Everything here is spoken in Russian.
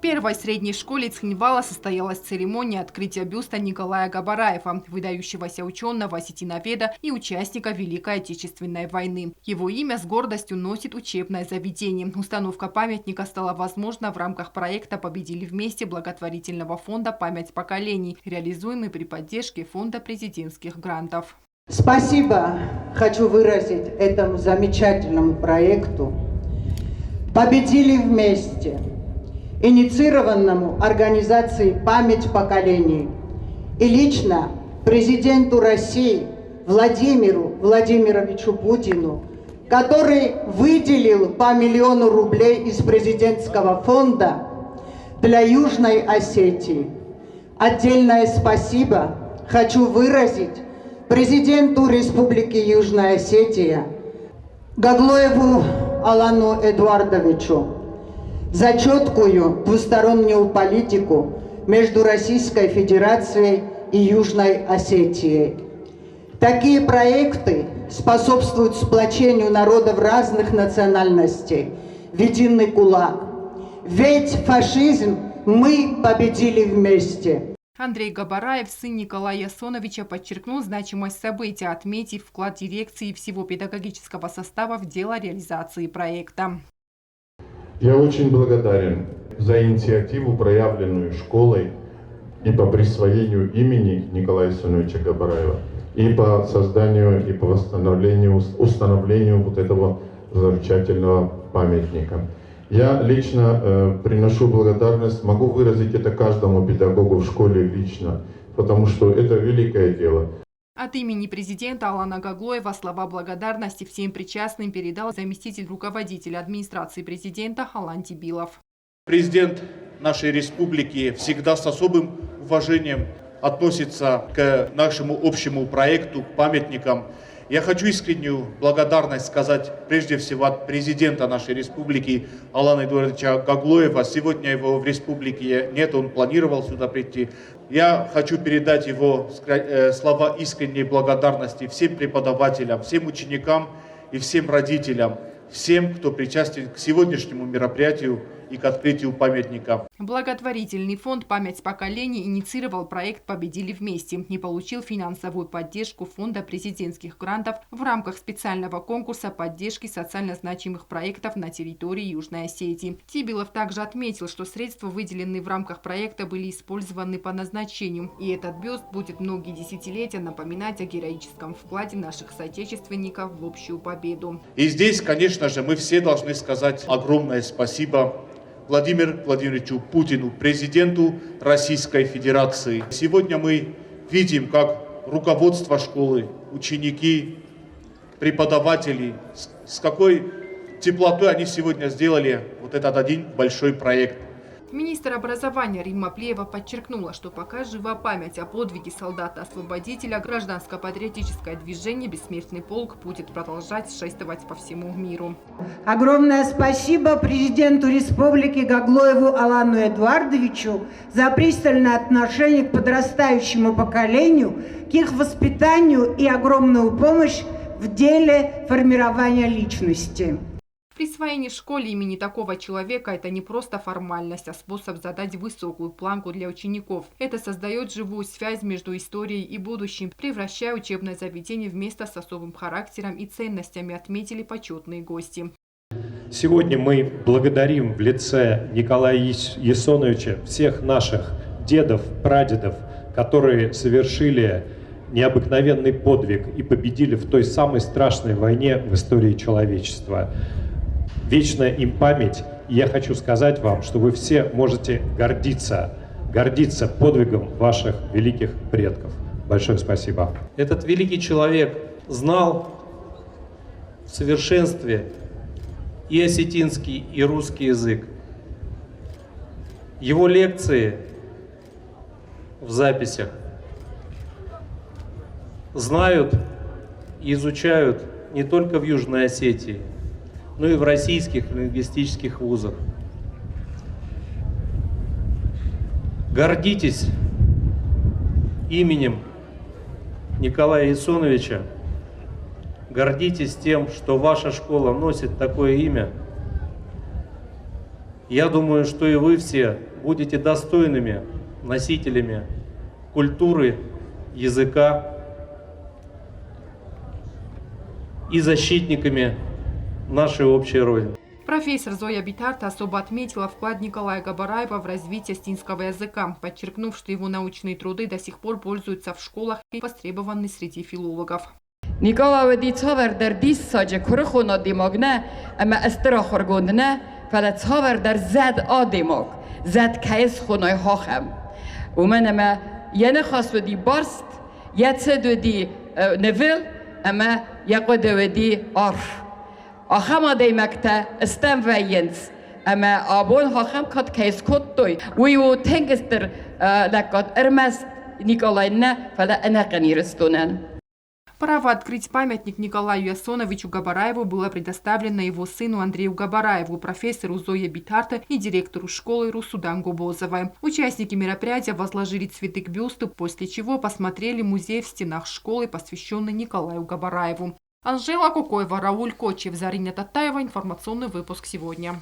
первой средней школе Цхинвала состоялась церемония открытия бюста Николая Габараева, выдающегося ученого, осетиноведа и участника Великой Отечественной войны. Его имя с гордостью носит учебное заведение. Установка памятника стала возможна в рамках проекта «Победили вместе» благотворительного фонда «Память поколений», реализуемый при поддержке фонда президентских грантов. Спасибо хочу выразить этому замечательному проекту «Победили вместе», инициированному организацией «Память поколений» и лично президенту России Владимиру Владимировичу Путину, который выделил по 1 000 000 рублей из президентского фонда для Южной Осетии. Отдельное спасибо хочу выразить президенту Республики Южная Осетия Гаглоеву Алану Эдуардовичу за четкую двустороннюю политику между Российской Федерацией и Южной Осетией. Такие проекты способствуют сплочению народов разных национальностей в единый кулак. Ведь фашизм мы победили вместе. Андрей Габараев, сын Николая Ясоновича, подчеркнул значимость события, отметив вклад дирекции и всего педагогического состава в дело реализации проекта. Я очень благодарен за инициативу, проявленную школой и по присвоению имени Николая Ясоновича Габараева, и по созданию, и по установлению вот этого замечательного памятника. Я лично приношу благодарность, могу выразить это каждому педагогу в школе лично, потому что это великое дело. От имени президента Алана Гаглоева слова благодарности всем причастным передал заместитель руководителя администрации президента Алан Тибилов. Президент нашей республики всегда с особым уважением относится к нашему общему проекту, к памятникам. Я хочу искреннюю благодарность сказать прежде всего от президента нашей республики Алана Эдуардовича Гаглоева. Сегодня его в республике нет, он планировал сюда прийти. Я хочу передать его слова искренней благодарности всем преподавателям, всем ученикам и всем родителям, всем, кто причастен к сегодняшнему мероприятию и к открытию памятника. Благотворительный фонд «Память поколений» инициировал проект «Победили вместе» и получил финансовую поддержку фонда президентских грантов в рамках специального конкурса поддержки социально значимых проектов на территории Южной Осетии. Тибилов также отметил, что средства, выделенные в рамках проекта, были использованы по назначению, и этот бюст будет многие десятилетия напоминать о героическом вкладе наших соотечественников в общую победу. И здесь, конечно же, мы все должны сказать огромное спасибо Владимиру Владимировичу Путину, президенту Российской Федерации. Сегодня мы видим, как руководство школы, ученики, преподаватели, с какой теплотой они сегодня сделали вот этот один большой проект. Министр образования Римма Плеева подчеркнула, что пока жива память о подвиге солдата-освободителя, гражданско-патриотическое движение «Бессмертный полк» будет продолжать шествовать по всему миру. Огромное спасибо президенту республики Гаглоеву Алану Эдуардовичу за пристальное отношение к подрастающему поколению, к их воспитанию и огромную помощь в деле формирования личности. Присвоение школе имени такого человека – это не просто формальность, а способ задать высокую планку для учеников. Это создает живую связь между историей и будущим, превращая учебное заведение в место с особым характером и ценностями, отметили почетные гости. Сегодня мы благодарим в лице Николая Ясоновича всех наших дедов, прадедов, которые совершили необыкновенный подвиг и победили в той самой страшной войне в истории человечества. Вечная им память. И я хочу сказать вам, что вы все можете гордиться подвигом ваших великих предков. Большое спасибо. Этот великий человек знал в совершенстве и осетинский, и русский язык. Его лекции в записях знают и изучают не только в Южной Осетии, но и в российских лингвистических вузах. Гордитесь именем Николая Ясоновича, гордитесь тем, что ваша школа носит такое имя. Я думаю, что и вы все будете достойными носителями культуры, языка и защитниками нашей общей Родины. Профессор Зоя Битарта особо отметила вклад Николая Габараева в развитие остинского языка, подчеркнув, что его научные труды до сих пор пользуются в школах и востребованы среди филологов. Николай Дицавер der диссаджи курхуна димагне, ама эстерахоргундне, фалацавер der зад адимаг, зад кайс хунай хахам. ومنما ينخص ودي برست يتسد ودي نفل أما يقود ودي عرف أخما دي مكتا استم وينس أما أبون هخم كات كيس كتوي ويو تنجستر لكات إرمس نيكولاينا فلا أنا قنيرستونن. Право открыть памятник Николаю Ясоновичу Габараеву было предоставлено его сыну Андрею Габараеву, профессору Зое Битарте и директору школы Русудан Губозовой. Участники мероприятия возложили цветы к бюсту, после чего посмотрели музей в стенах школы, посвященный Николаю Габараеву. Анжела Кукоева, Рауль Кочев, Зарина Татаева. Информационный выпуск сегодня.